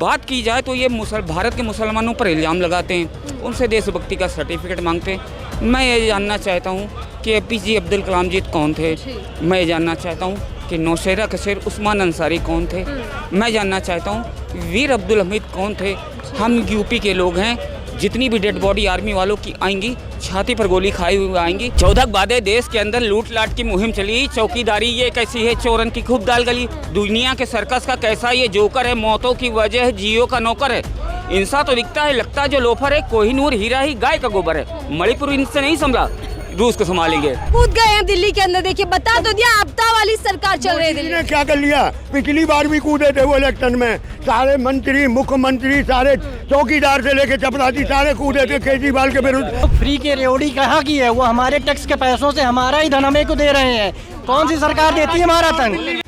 बात की जाए तो ये भारत के मुसलमानों पर इल्ज़ाम लगाते हैं, उनसे देशभक्ति का सर्टिफिकेट मांगते हैं। मैं ये जानना चाहता हूँ कि APJ अब्दुल कलाम जी कौन थे। मैं ये जानना चाहता हूँ कि नौशेरा कशीर उस्मान अंसारी कौन थे। मैं जानना चाहता हूँ वीर अब्दुल हमीद कौन थे। हम यूपी के लोग हैं, जितनी भी डेड बॉडी आर्मी वालों की आएंगी छाती पर गोली खाई हुई आएंगी। 14 बाद देश के अंदर लूट लाट की मुहिम चली, चौकीदारी ये कैसी है, चोरन की खूब दाल गली। दुनिया के सर्कस का कैसा ये जोकर है, मौतों की वजह है, जियो का नौकर है। इंसान तो दिखता है, लगता है जो लोफर है, कोहिनूर हीरा ही गाय का गोबर है। मणिपुर इनसे नहीं संभला, रूस को संभालेंगे। कूद गए हैं दिल्ली के अंदर। देखिए बता तो दिया, आपदा वाली सरकार चल रही है दिल्ली ने क्या कर लिया। पिछली बार भी कूदे थे वो इलेक्शन में, सारे मंत्री मुख्यमंत्री सारे चौकीदार से लेके चपरासी सारे कूदे थे केजरीवाल के विरुद्ध। फ्री की रेवड़ी कहाँ की है, वो हमारे टैक्स के पैसों से हमारा ही धन हमें को दे रहे हैं। कौन सी सरकार देती है हमारा धन।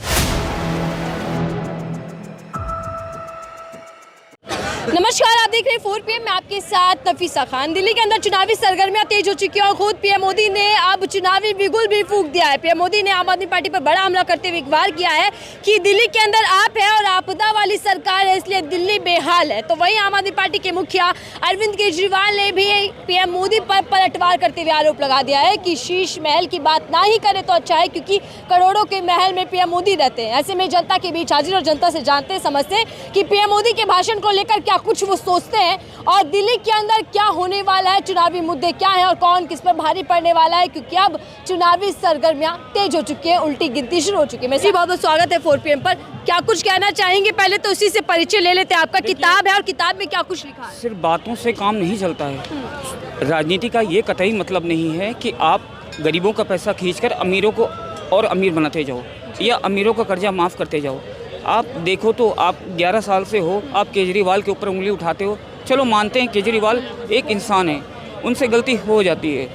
नमस्कार, आप देख रहे हैं 4 PM में आपके साथ नफीसा खान। दिल्ली के अंदर चुनावी सरगर्मियां तेज हो चुकी हैं और खुद PM मोदी ने अब चुनावी बिगुल भी फूंक दिया है। PM मोदी ने आम आदमी पार्टी पर बड़ा हमला करते हुए वार किया है कि दिल्ली के अंदर आप है और आपदा वाली सरकार है, इसलिए दिल्ली बेहाल है। तो वहीं आम आदमी पार्टी के मुखिया अरविंद केजरीवाल ने भी PM मोदी पर पलटवार करते हुए आरोप लगा दिया है कि शीश महल की बात ना ही करे तो अच्छा है, क्योंकि करोड़ों के महल में PM मोदी रहते हैं। ऐसे में जनता के बीच हाजिर और जनता से जानते समझते हैं कि PM मोदी के भाषण को लेकर क्या कुछ वो सोचते हैं और दिल्ली के अंदर क्या होने वाला है, चुनावी मुद्दे क्या हैं और कौन किस पर भारी पड़ने वाला है, क्योंकि अब चुनावी सरगर्मियां तेज हो चुकी है, उल्टी गिनती शुरू हो चुकी है। मेरी बहुत बहुत स्वागत है 4 PM पर। क्या कुछ कहना चाहेंगे? पहले तो उसी से परिचय ले लेते हैं। आपका किताब है और किताब में क्या कुछ लिखा है? सिर्फ बातों से काम नहीं चलता है। राजनीति का ये कतई मतलब नहीं है कि आप गरीबों का पैसा खींचकर अमीरों को और अमीर बनाते जाओ या अमीरों का कर्जा माफ़ करते जाओ। आप देखो तो आप 11 साल से हो, आप केजरीवाल के ऊपर उंगली उठाते हो। चलो मानते हैं केजरीवाल एक इंसान है, उनसे गलती हो जाती है,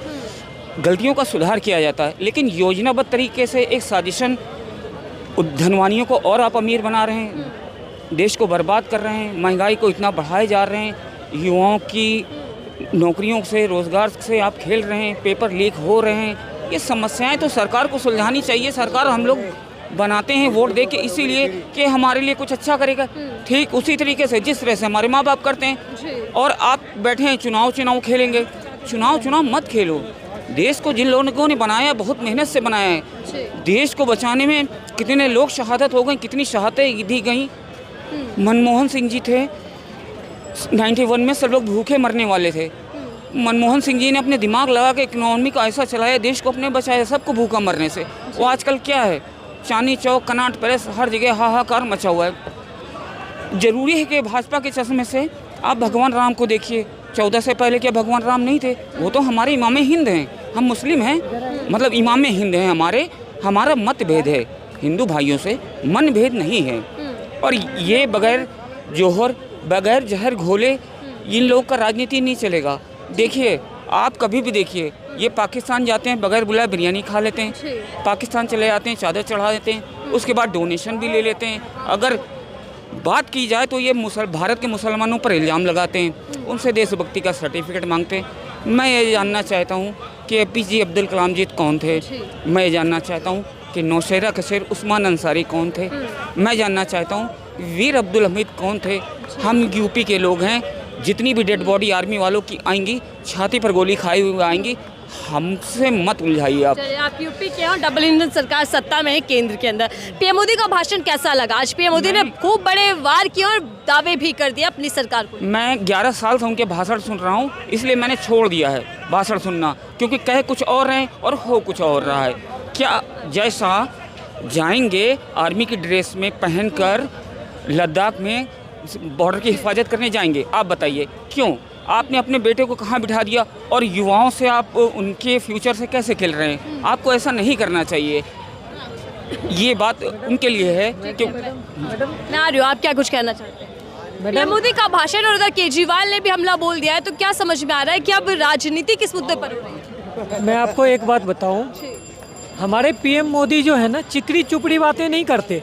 गलतियों का सुधार किया जाता है, लेकिन योजनाबद्ध तरीके से एक साजिशन धनवानियों को और आप अमीर बना रहे हैं, देश को बर्बाद कर रहे हैं, महंगाई को इतना बढ़ाए जा रहे हैं, युवाओं की नौकरियों से रोज़गार से आप खेल रहे हैं, पेपर लीक हो रहे हैं। ये समस्याएं तो सरकार को सुलझानी चाहिए। सरकार हम लोग बनाते हैं वोट दे के इसीलिए कि हमारे लिए कुछ अच्छा करेगा, ठीक उसी तरीके से जिस तरह से हमारे माँ बाप करते हैं। और आप बैठे हैं चुनाव खेलेंगे। चुनाव मत खेलो। देश को जिन लोगों ने बनाया, बहुत मेहनत से बनाया है। देश को बचाने में कितने लोग शहादत हो गए, कितनी शहादतें दी गई। मनमोहन सिंह जी थे 91 में, सब लोग भूखे मरने वाले थे। मनमोहन सिंह जी ने अपने दिमाग लगा के इकोनॉमी को ऐसा चलाया, देश को अपने बचाया सबको भूखा मरने से। वो आजकल क्या है, चांदनी चौक, कनॉट पैलेस, हर जगह हाहाकार मचा हुआ है। जरूरी है कि भाजपा के चश्मे से आप भगवान राम को देखिए। 14 से पहले क्या भगवान राम नहीं थे? वो तो हमारे इमाम हिंद हैं, हम मुस्लिम हैं, मतलब इमाम हिंद हैं हमारा मत भेद है, हिंदू भाइयों से मन भेद नहीं है। और ये बगैर जोहर बगैर जहर घोले इन लोगों का राजनीति नहीं चलेगा। देखिए, आप कभी भी देखिए, ये पाकिस्तान जाते हैं बगैर बुलाए बिरयानी खा लेते हैं, पाकिस्तान चले जाते हैं चादर चढ़ा देते हैं, उसके बाद डोनेशन भी ले लेते हैं। अगर बात की जाए तो ये भारत के मुसलमानों पर इल्ज़ाम लगाते हैं, उनसे देशभक्ति का सर्टिफिकेट मांगते हैं। मैं ये जानना चाहता हूँ कि APJ अब्दुल कलाम जी कौन थे। मैं ये जानना चाहता हूँ कि नौशेरा कशीर उस्मान अंसारी कौन थे। मैं जानना चाहता हूँ वीर अब्दुल हमीद कौन थे। हम यूपी के लोग हैं, जितनी भी डेड बॉडी आर्मी वालों की आएंगी छाती पर गोली खाई हुई आएंगी। हमसे मत उलझाइए आप। आप यूपी के हो, डबल इंजन सरकार सत्ता में है केंद्र के अंदर। PM मोदी का भाषण कैसा लगा? आज PM मोदी ने खूब बड़े वार किए और दावे भी कर दिया अपनी सरकार को। मैं 11 साल से उनके भाषण सुन रहा हूँ, इसलिए मैंने छोड़ दिया है भाषण सुनना, क्योंकि कह कुछ और रहे हैं और हो कुछ और रहा है। क्या जैसा जाएंगे आर्मी की ड्रेस में पहनकर लद्दाख में बॉर्डर की हिफाजत करने जाएंगे? आप बताइए क्यों? आपने अपने बेटे को कहाँ बिठा दिया और युवाओं से आप उनके फ्यूचर से कैसे खेल रहे हैं? आपको ऐसा नहीं करना चाहिए। ये बात उनके लिए है कि मैं आ रही हूँ। आप क्या कुछ कहना चाहते हैं? PM मोदी का भाषण और उधर केजरीवाल ने भी हमला बोल दिया है, तो क्या समझ में आ रहा है कि अब राजनीति किस मुद्दे पर हो रही है? मैं आपको एक बात बताऊं, हमारे PM मोदी जो है ना, चिकनी चुपड़ी बातें नहीं करते।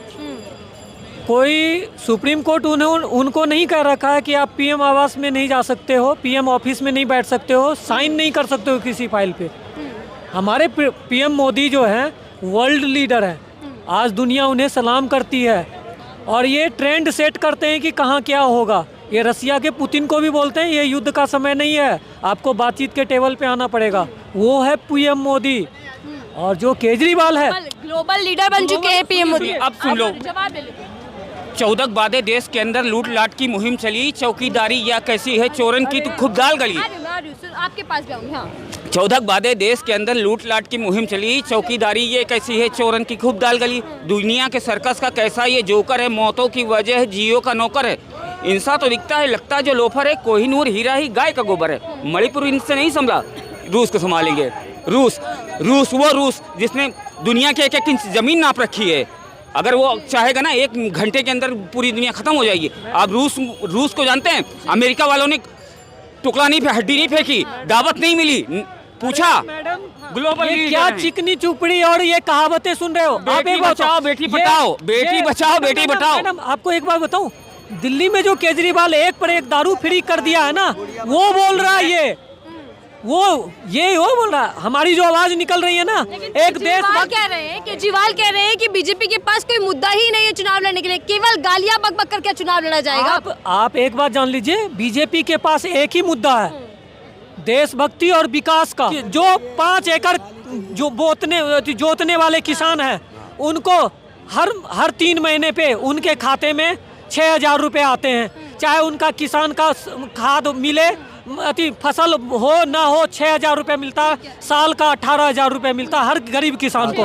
कोई सुप्रीम कोर्ट उनको नहीं कह रखा है कि आप PM आवास में नहीं जा सकते हो, PM ऑफिस में नहीं बैठ सकते हो, साइन नहीं कर सकते हो किसी फाइल पे। हमारे PM मोदी जो है वर्ल्ड लीडर है, आज दुनिया उन्हें सलाम करती है और ये ट्रेंड सेट करते हैं कि कहाँ क्या होगा। ये रसिया के पुतिन को भी बोलते हैं ये युद्ध का समय नहीं है, आपको बातचीत के टेबल पे आना पड़ेगा। वो है पीएम मोदी। और जो केजरीवाल है ग्लोबल लीडर बन चुके हैं पीएम मोदी। अब सुन लो, जवाब ले लो। 14 बादे देश के अंदर लूट लाट की मुहिम चली, चौकीदारी या कैसी है चोरन की तो खूब दाल गली। आपके पास भी आऊंगी। हाँ 14 बादे देश के अंदर लूट लाट की मुहिम चली, चौकीदारी ये कैसी है चोरन की खूब दाल गली। दुनिया के सर्कस का कैसा ये जोकर है, मौतों की वजह है, जियो का नौकर है। इंसान तो दिखता है, लगता है जो लोफर है, कोहिनूर हीरा ही गाय का गोबर है। मणिपुर इनसे नहीं संभला, रूस को संभालेंगे। रूस वो रूस जिसने दुनिया के एक एक इंच जमीन नाप रखी है। अगर वो चाहेगा ना 1 घंटे के अंदर पूरी दुनिया खत्म हो जाएगी। आप रूस को जानते हैं, अमेरिका वालों ने टुकड़ा नहीं, हड्डी नहीं फेंकी, दावत नहीं मिली, पूछा ग्लोबल ये क्या चिकनी चुपड़ी और ये कहावतें सुन रहे हो? बेटी बचाओ बेटी पढ़ाओ, बेटी बचाओ बेटी बचाओ। मैडम आपको एक बात बताऊं, दिल्ली में जो केजरीवाल एक पर एक दारू फ्री कर दिया है ना, वो बोल रहा है ये बोल रहा है। हमारी जो आवाज निकल रही है ना, एक देश केजरीवाल कह रहे हैं कि बीजेपी के पास कोई मुद्दा ही नहीं है चुनाव लड़ने के लिए, केवल गालियां बक बक करके चुनाव लड़ा जाएगा। आप एक बात जान लीजिए, बीजेपी के पास एक ही मुद्दा है, देशभक्ति और विकास का। जो 5 एकड़ जो जोतने वाले किसान हैं, उनको हर 3 महीने पे उनके खाते में 6,000 रुपए आते हैं। चाहे उनका किसान का खाद मिले, फसल हो ना हो, 6,000 रुपए मिलता है। साल का 18,000 रुपए मिलता है हर गरीब किसान को।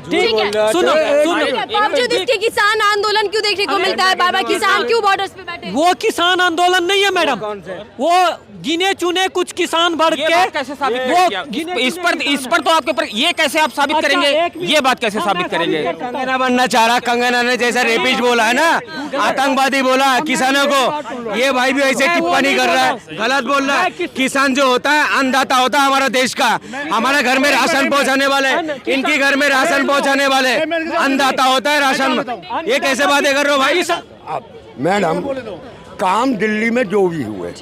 ठीक है, सुनो बावजूद इसके किसान आंदोलन क्यों देखने को मिलता है? बाबा किसान क्यों बॉर्डर्स पे बैठे? वो किसान आंदोलन नहीं है मैडम, वो गिने चुने कुछ किसान वर्ग के। कैसे साबित करेंगे? इस पर तो आपके ऊपर ये कैसे आप साबित करेंगे? ये बात कैसे साबित करेंगे? कंगना बनना चाह रहा, कंगना ने जैसा रेपिस्ट बोला है ना, आतंकवादी बोला किसानों को, ये भाई भी ऐसे टिप्पणी कर रहा है, गलत बोल रहा है। किसान जो होता है अन्नदाता होता है हमारा देश का, हमारे घर में राशन पहुंचाने वाले, इनके घर में राशन पहुंचाने वाले अन्नदाता होता है राशन। ये कैसे बातें कर रहे हो भाई? मैडम काम दिल्ली में जो भी हुए,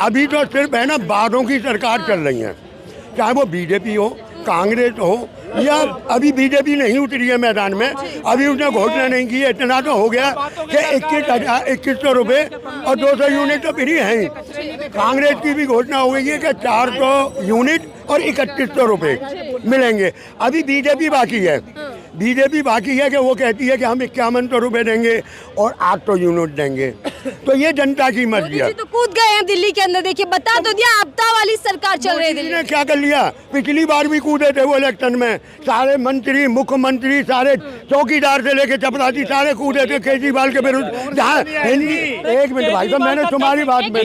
अभी तो सिर्फ है ना बादों की सरकार चल रही है, चाहे वो बीजेपी हो, कांग्रेस हो, या अभी बीजेपी नहीं उतरी है मैदान में, अभी उसने घोषणा नहीं की है। इतना तो हो गया कि 21,000 रुपये और 200 यूनिट तो फ्री है ही। कांग्रेस की भी घोषणा हो गई है कि 400 यूनिट और 3100 रुपये मिलेंगे। अभी बीजेपी बाकी है, कि वो कहती है कि हम 5100 रुपये देंगे और 800 यूनिट देंगे। तो ये जनता की मर्जी है। तो कूद गए हैं दिल्ली के अंदर, देखिए बता तो दिया, आपदा वाली सरकार चल रही है दिल्ली ने क्या कर लिया? पिछली बार भी कूदे थे वो इलेक्शन में, सारे मंत्री, मुख्यमंत्री, सारे चौकीदार से लेके चपरासी सारे कूदे थे केजरीवाल के विरुद्ध। जहाँ हिंदी, 1 मिनट भाई साहब, मैंने तुम्हारी बात में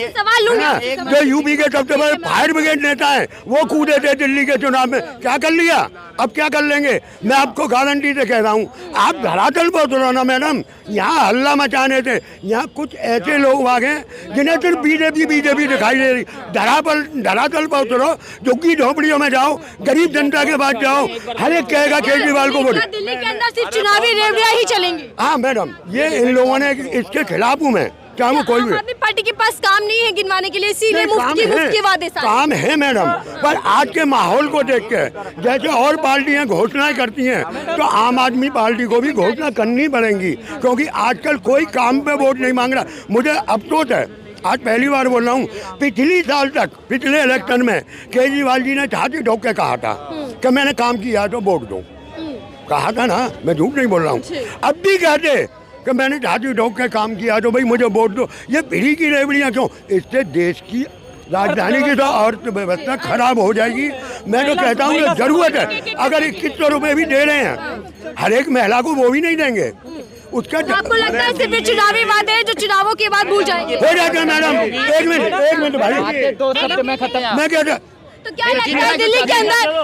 सवाल लूंगी। जो यूपी के सबसे बड़े फायर ब्रिगेड नेता है वो कूदे थे दिल्ली के चुनाव में, क्या कर लिया? अब क्या कर लेंगे? मैं आपको गारंटी से कह रहा हूँ, आप धरातल पर उतरो ना मैडम। यहाँ हल्ला मचाने थे, यहाँ कुछ ऐसे लोग आ गए जिन्हें सिर्फ बीजेपी दिखाई दे रही। धरातल पर उतरो, झुग्गी झोपड़ियों में जाओ, गरीब जनता के पास जाओ, हर एक कहेगा केजरीवाल को वोट। दिल्ली के अंदर सिर्फ चुनावी रैलियां ही चलेंगी। हाँ मैडम, ये इन लोगों ने इसके खिलाफ हूँ मैं, चाहे वो कोई भी। आम आदमी पार्टी के पास काम नहीं है गिनवाने के लिए, इसीलिए मुफ्त के वादे काम है मैडम। पर आज के माहौल को देख के जैसे और पार्टियां घोषणाएं करती हैं, तो आम आदमी पार्टी को भी घोषणा करनी पड़ेगी, क्योंकि आजकल कोई काम पे वोट नहीं मांग रहा। मुझे अफसोस है, आज पहली बार बोल रहा हूँ, पिछली साल तक, पिछले इलेक्शन में केजरीवाल जी ने छाती ठोक के कहा था कि मैंने काम किया तो वोट दो, कहा था ना, मैं झूठ नहीं बोल रहा हूँ। अब भी कहते कि मैंने छाती ठोक के काम किया तो भाई मुझे वोट दो। ये फ्री की रेवड़ियाँ क्यों? इससे देश की राजधानी की तो अर्थव्यवस्था खराब हो जाएगी। मैं तो कहता हूँ कि जरूरत है, अगर 2100 रुपये भी दे रहे हैं हर एक महिला को, वो भी नहीं देंगे उसका। आपको लगता है सिर्फ चुनावी वादे हैं जो चुनावों के बाद भूल जाएंगे? हो जाते हैं मैडम। एक मिनट भाई, 2 शब्द में खत्म। मैं कहता, तो क्या लगता है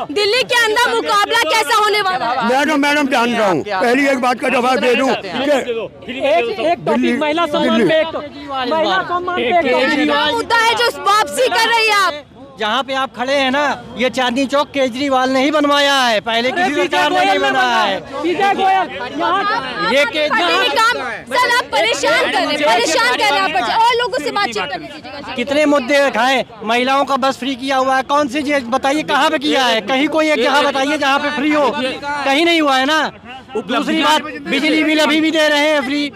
दिल्ली के अंदर मुकाबला कैसा होने वाला है? मैडम जान रहा हूँ, पहली एक बात का जवाब दे दूँ, महिला सम्मान मुद्दा है जो वापसी कर रही है आप। जहाँ पे आप खड़े हैं ना, ये चांदनी चौक केजरीवाल ने ही बनवाया है, पहले किसी सरकार ने नहीं बनाया है। ये काम सर आप परेशान कर रहे हैं, और लोगों से बातचीत करने दीजिएगा। कितने मुद्दे रखाए? महिलाओं का बस फ्री किया हुआ है, कौन सी चीज बताइए, कहाँ पे किया है? कहीं कोई एक जगह बताइए जहाँ पे फ्री हो, कहीं नहीं हुआ है ना। दूसरी बात, बिजली बिल अभी भी दे रहे हैं फ्री,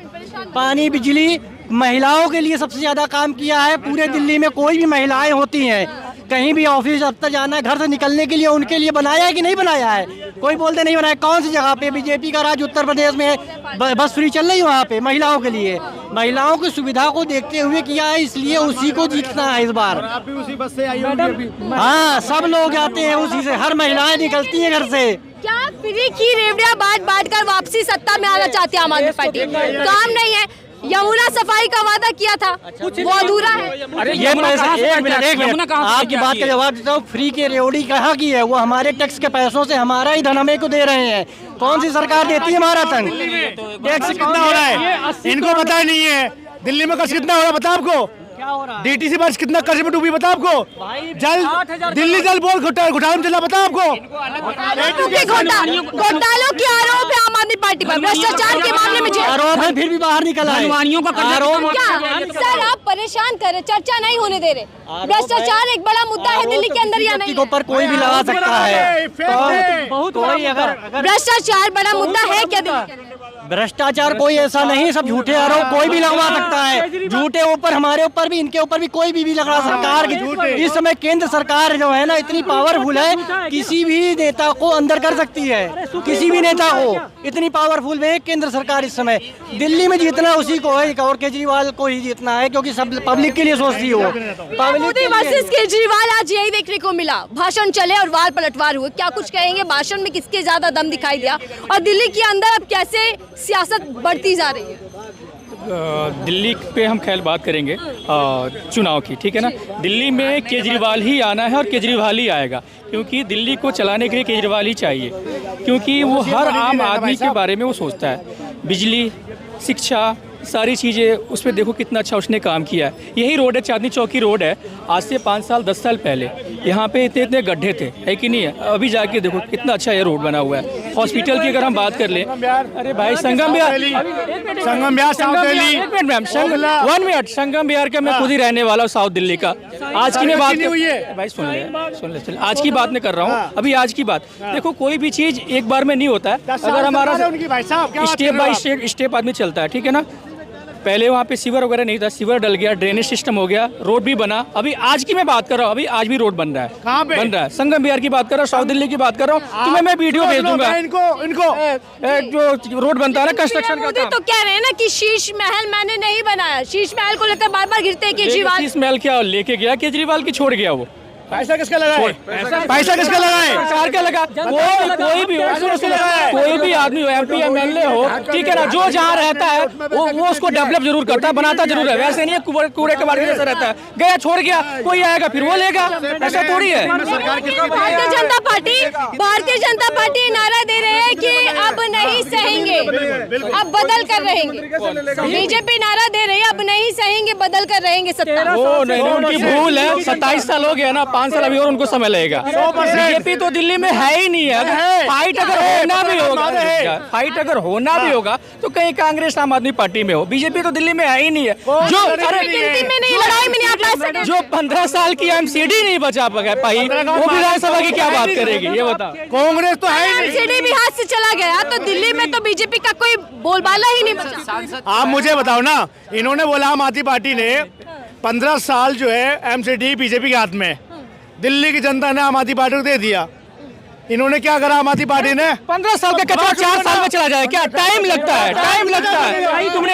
पानी बिजली। महिलाओं के लिए सबसे ज्यादा काम किया है। पूरे दिल्ली में कोई भी महिलाएं होती हैं, कहीं भी ऑफिस दफ्तर जाना है, घर से निकलने के लिए उनके लिए बनाया है कि नहीं बनाया है? कोई बोलते नहीं बनाया। कौन सी जगह पे? बीजेपी का राज उत्तर प्रदेश में है, बस फ्री चल रही है वहाँ पे महिलाओं के लिए। महिलाओं की सुविधा को देखते हुए किया है, इसलिए उसी को जीतना है इस बार। आप भी उसी बस से आई होंगी? हाँ, सब लोग आते हैं उसी से, हर महिलाएं निकलती हैं घर से। क्या फ्री की रेवड़ियां बांट कर वापसी सत्ता में आना चाहती है आम आदमी पार्टी? काम नहीं है। यमुना सफाई का वादा किया था, वो अधूरा है। अरे ये पैसा, एक मिनट आपकी बात का जवाब देता हूँ। फ्री की रेवड़ी कहाँ की है? वो हमारे टैक्स के पैसों से हमारा ही धन हमें को दे रहे हैं। कौन सी सरकार देती है हमारा धन? टैक्स कितना हो रहा है इनको पता ही नहीं है। दिल्ली में कर्ज कितना हो रहा है बता आपको? क्या हो रहा है? डीटीसी बस कितना कर्ज में डूबी बता आपको? जल दिल्ली जल बोर्ड घोटाला में चला बता आपको? घोटालों के आरोप है आम आदमी पार्टी पर, भ्रष्टाचार के मामले में आरोप है, फिर भी बाहर निकला है। क्या सर आप परेशान कर रहे, चर्चा नहीं होने दे रहे? भ्रष्टाचार एक बड़ा मुद्दा है दिल्ली के अंदर या नहीं? के ऊपर कोई भी लगा सकता है। कोई अगर भ्रष्टाचार बड़ा मुद्दा है क्या दिल्ली के अंदर? भ्रष्टाचार कोई ऐसा नहीं, सब झूठे आरोप कोई भी लगवा सकता है। झूठे ऊपर, हमारे ऊपर भी, इनके ऊपर भी कोई भी लगवा। सरकार की इस समय केंद्र सरकार जो है ना इतनी पावरफुल है, किसी भी नेता को अंदर कर सकती है। किसी भी नेता को इतनी पावरफुल है केंद्र सरकार इस समय। दिल्ली में जीतना उसी को है और केजरीवाल को ही जीतना है, क्योंकि सब पब्लिक के लिए सोचती हो। मोदी वर्सेस केजरीवाल, आज यही देखने को मिला। भाषण चले और वार पलटवार हुए। क्या कुछ कहेंगे, भाषण में किसके ज्यादा दम दिखाई दिया और दिल्ली के अंदर अब कैसे सियासत बढ़ती जा रही है? दिल्ली पे हम खैर बात करेंगे चुनाव की, ठीक है ना। दिल्ली में केजरीवाल ही आना है और केजरीवाल ही आएगा, क्योंकि दिल्ली को चलाने के लिए केजरीवाल ही चाहिए, क्योंकि वो हर आम आदमी के बारे में वो सोचता है। बिजली, शिक्षा, सारी चीज़ें उस पर देखो कितना अच्छा उसने काम किया है। यही रोड है, चांदनी चौक की रोड है। आज से 5 साल 10 साल पहले यहाँ पे इतने इतने गड्ढे थे, है कि नहीं है? अभी जाके देखो कितना अच्छा ये रोड बना हुआ है। हॉस्पिटल की अगर हम बात कर लें, अरे भाई संगम बिहार, वन मिनट, संगम बिहार का मैं खुद ही रहने वाला हूँ, साउथ दिल्ली का। आज की मैं बात भाई सुन ले, आज की बात मैं कर रहा हूँ। अभी आज की बात देखो, कोई भी चीज़ एक बार में नहीं होता है। अगर हमारा स्टेप बाय स्टेप आदमी चलता है, ठीक है ना। पहले वहाँ पे सीवर वगैरह नहीं था, सीवर डल गया, ड्रेनेज सिस्टम हो गया, रोड भी बना। अभी आज की मैं बात कर रहा हूँ, अभी आज भी रोड बन रहा है। कहाँ पे बन रहा है? संगम बिहार की बात कर रहा हूँ, साउथ दिल्ली की बात कर रहा हूँ। तुम्हें मैं वीडियो भेज दूंगा। जो रोड बनता है ना, कंस्ट्रक्शन का काम। तो कह रहे हैं ना कि शीश महल मैंने नहीं बनाया। शीश महल को लेकर बार बार गिरते हैं केजरीवाल। शीश महल क्या लेके गया केजरीवाल की, छोड़ गया वो। पैसा किसका लगा है? पैसा किसका लगा है? सरकार का लगा। कोई भी आदमी हो, MP MLA हो, ठीक है ना, जो जहाँ रहता है वो उसको डेवलप जरूर करता है, बनाता जरूर है। वैसे नहीं है कूड़े के बारे में जैसा रहता है, गया छोड़ गया, कोई आएगा फिर वो लेगा, ऐसा थोड़ी है। भारतीय जनता पार्टी नारा दे रहे हैं कि अब नहीं सहेंगे, अब बदल कर रहेंगे। बीजेपी नारा दे रही है अब नहीं सहेंगे, बदल कर रहेंगे सत्ता। वो नहीं, उनकी भूल है। 27 साल हो गया ना, 5 साल अभी और उनको समय लगेगा। बीजेपी तो दिल्ली में है ही नहीं है। फाइट अगर होना भी होगा तो कहीं कांग्रेस आम आदमी पार्टी में हो। बीजेपी तो दिल्ली में है ही नहीं है। जो 15 साल की MCD नहीं बचा पाई, वो विधानसभा की क्या बात करेगी, ये बताओ। कांग्रेस तो है ही नहीं। MCD भी हाथ से चला गया तो दिल्ली में तो बीजेपी का कोई बोलबाला ही नहीं बचा। आप मुझे बताओ ना, इन्होंने बोला आम आदमी पार्टी ने 15 साल जो है MCD बीजेपी के हाथ में, दिल्ली की जनता ने आम आदमी पार्टी को दे दिया। इन्होंने क्या करा आम आदमी पार्टी ने? 15 साल का कचरा 4 साल में चला जाए क्या? टाइम लगता है। तुमने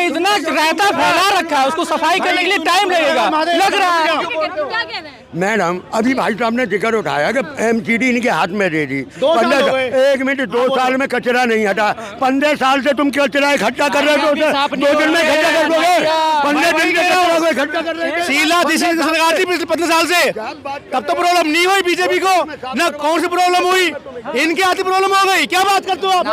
इतना रायता फैला रखा है, उसको सफाई करने के लिए टाइम लगेगा, लग रहा है। मैडम, अभी भाई साहब ने जिक्र उठाया कि MCD इनके हाथ में दे दी। 1 मिनट, 2 साल में कचरा नहीं हटा। 15 साल से तुम कचरा इकट्ठा कर रहे हो, 2 दिन में इकट्ठा कर दोगे? 15 दिन में इकट्ठा कर रहे हो? शीला दीक्षित की सरकार थी पिछले 15 साल से, तब तो प्रॉब्लम नहीं हुई बीजेपी को ना। कौन सी प्रॉब्लम हुई? इनके हाथ प्रॉब्लम हो गई। क्या बात करते हो आप?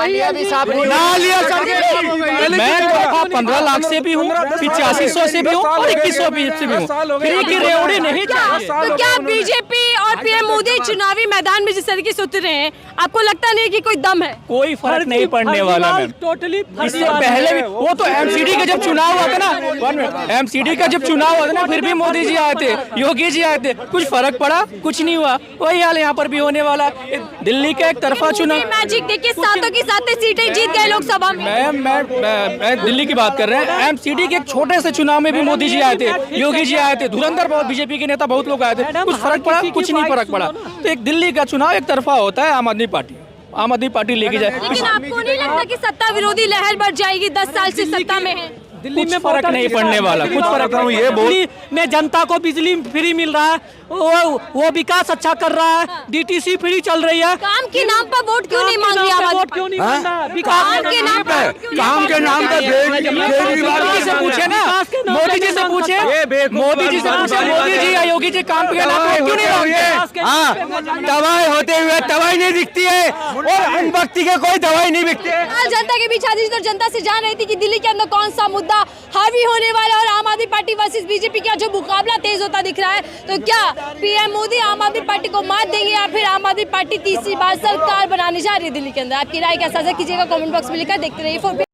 मैं 15 लाख से भी हूँ, 8500 से भी हूँ और 2100 से भी हूँ। फ्री की रेवड़ी नहीं चाहिए। तो क्या बीजेपी और पीएम मोदी चुनावी मैदान में जिस तरीके से उतरे हैं, आपको लगता नहीं कि कोई दम है? कोई फर्क नहीं पड़ने वाला मैम। टोटली इससे पहले भी वो तो एमसीडी का जब चुनाव हुआ था ना, एमसीडी का जब चुनाव हुआ था ना, फिर भी मोदी जी आए थे, योगी जी आए थे, कुछ फर्क पड़ा? कुछ नहीं हुआ। वही हाल यहाँ पर भी होने वाला। दिल्ली का एक तरफा चुनाव, मैजिक देखिए, सातों की सात सीटें जीत गए लोकसभा में। मैं दिल्ली की बात कर रहे हैं। एमसीडी के एक छोटे से चुनाव में भी मोदी जी आए थे, योगी जी आए थे, धुरंधर बहुत बीजेपी के नेता बहुत लोग आए थे, कुछ फर्क पड़ा? कुछ नहीं फर्क पड़ा। तो एक दिल्ली का चुनाव एक तरफा होता है। आम आदमी पार्टी लेके जाए। लेकिन आपको नहीं लगता कि सत्ता विरोधी लहर बढ़ जाएगी? 10 साल से सत्ता में है। दिल्ली में फर्क नहीं पड़ने वाला, कुछ फर्क नहीं। ये दिल्ली में जनता को बिजली फ्री मिल रहा है, वो विकास अच्छा कर रहा है, डीटीसी फ्री चल रही है। काम के नाम पर वोट क्यों नहीं मांग रही आम आदमी? वोट क्यों नहीं मांग रहा? काम के नाम पर काम के नाम पर मोदी जी से पूछे ना, मोदी जी से पूछे, मोदी जी से पूछे, मोदी जी या योगी जी काम के नाम पर क्यों नहीं मांगते? हाँ, दवाई होते हुए दवाई नहीं दिखती है, और अनभक्ति के कोई दवाई नहीं बिकती है। आज जनता के बीच हाजिर जनता से जान रही थी कि दिल्ली के अंदर कौन सा मुद्दा हावी होने वाला, और आम आदमी पार्टी वर्सेस बीजेपी का जो मुकाबला तेज होता दिख रहा है। तो क्या पीएम मोदी आम आदमी पार्टी को मात देंगे, या फिर आम आदमी पार्टी तीसरी बार सरकार बनाने जा रही है दिल्ली के अंदर? आपकी राय क्या साझा कीजिएगा कमेंट बॉक्स में लिखकर। देखते रहिए 4PM।